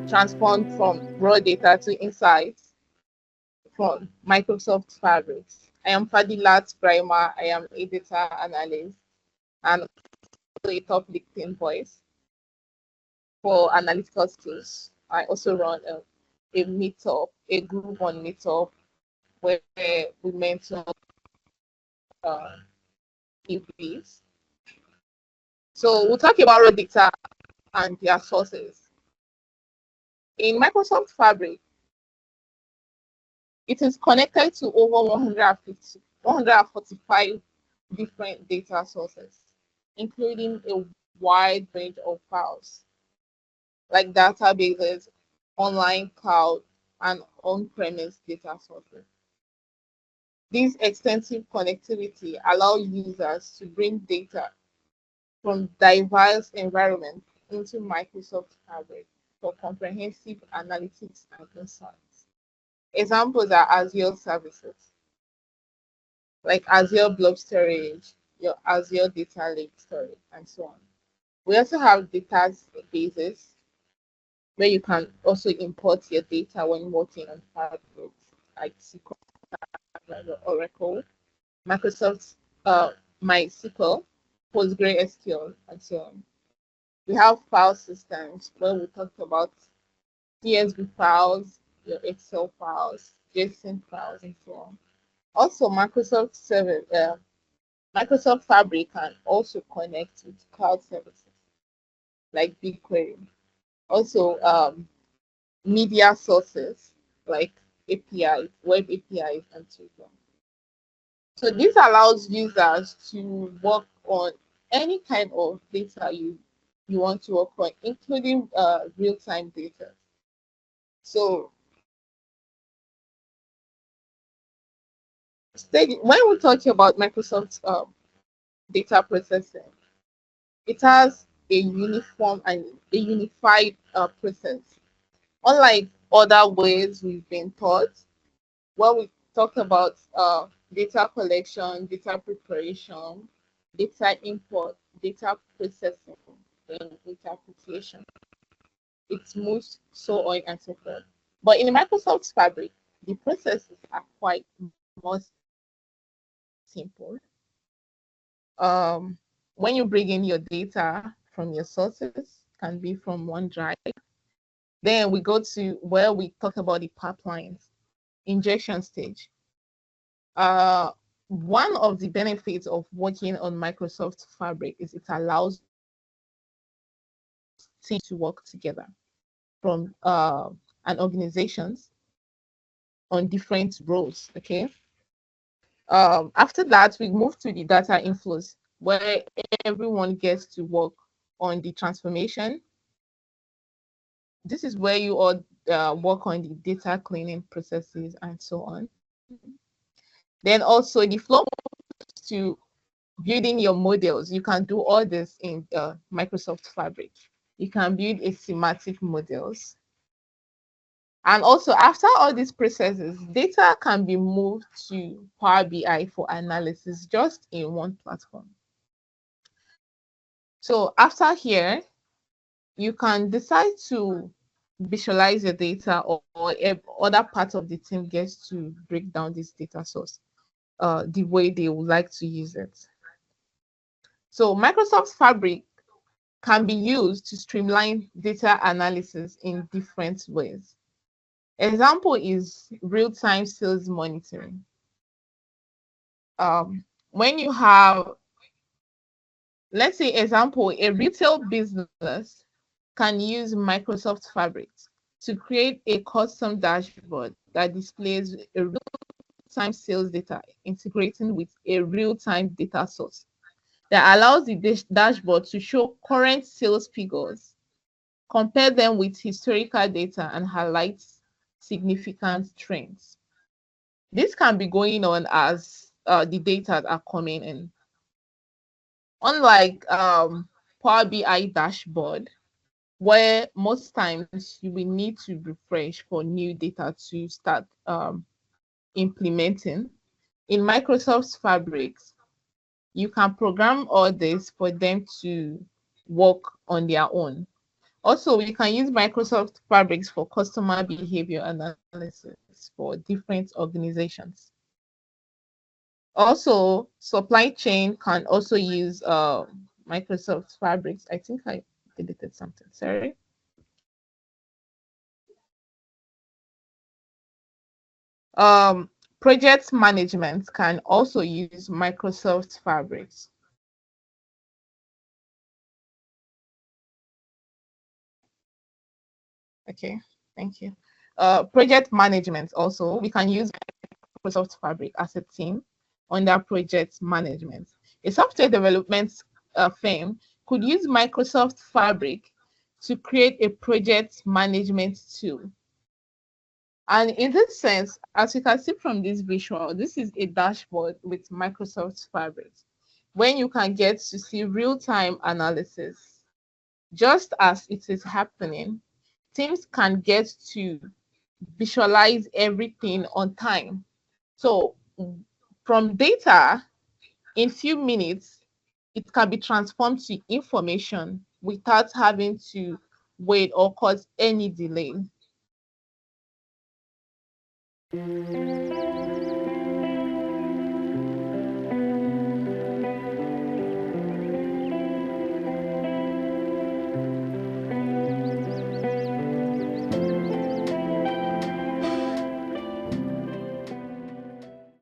Transformed from raw data to insights from Microsoft Fabric. I am Fadilat Braimah. I am a data analyst and also a top LinkedIn voice for analytical skills. I also run a meetup, a group on meetup where we mentor uh, EVs. So we'll talk about raw data and their sources. In Microsoft Fabric, it is connected to over 145 different data sources, including a wide range of files like databases, online cloud, and on-premise data sources. This extensive connectivity allows users to bring data from diverse environments into Microsoft Fabric for comprehensive analytics and insights. Examples are Azure services, like Azure Blob Storage, your Azure Data Lake Storage, and so on. We also have databases where you can also import your data when working on Fabric, like SQL, Oracle, Microsoft MySQL, PostgreSQL, and so on. We have file systems where we talked about CSV files, your Excel files, JSON files, and so on. Also, Microsoft Fabric can also connect with cloud services like BigQuery. Also, media sources like APIs, web APIs, and so on. So this allows users to work on any kind of data you want to work on, including real-time data. So when we talk about Microsoft data processing, it has a uniform and a unified process. Unlike other ways we've been taught, where we talk about data collection, data preparation, data import, data processing, and interpretation. It moves so on and so forth. But in Microsoft Fabric, the processes are quite more simple. When you bring in your data from your sources, can be from OneDrive. Then we go to where we talk about the pipelines, injection stage. One of the benefits of working on Microsoft Fabric is it allows teams to work together from and organizations on different roles. Okay. After that, we move to the data inflows, where everyone gets to work on the transformation. This is where you all work on the data cleaning processes and so on. Then also the flow to building your models. You can do all this in Microsoft Fabric. You can build a semantic models. And also after all these processes, data can be moved to Power BI for analysis just in one platform. So after here, you can decide to visualize your data, or other part of the team gets to break down this data source the way they would like to use it. So Microsoft Fabric can be used to streamline data analysis in different ways. Example is real-time sales monitoring. When you have, let's say example, a retail business can use Microsoft Fabric to create a custom dashboard that displays a real-time sales data integrating with a real-time data source that allows the dashboard to show current sales figures, compare them with historical data, and highlight significant trends. This can be going on as the data are coming in. Unlike Power BI dashboard, where most times you will need to refresh for new data to start implementing. in Microsoft Fabrics, you can program all this for them to work on their own. Also, we can use Microsoft Fabrics for customer behavior analysis for different organizations. Also, supply chain can also use Microsoft Fabrics. I think I deleted something. Sorry. Project management can also use Microsoft Fabrics. Okay, thank you. Project management also, we can use Microsoft Fabric as a team under project management. A software development firm could use Microsoft Fabric to create a project management tool. And in this sense, as you can see from this visual, this is a dashboard with Microsoft Fabric, when you can get to see real-time analysis. Just as it is happening, teams can get to visualize everything on time. So from data, in few minutes, it can be transformed to information without having to wait or cause any delay.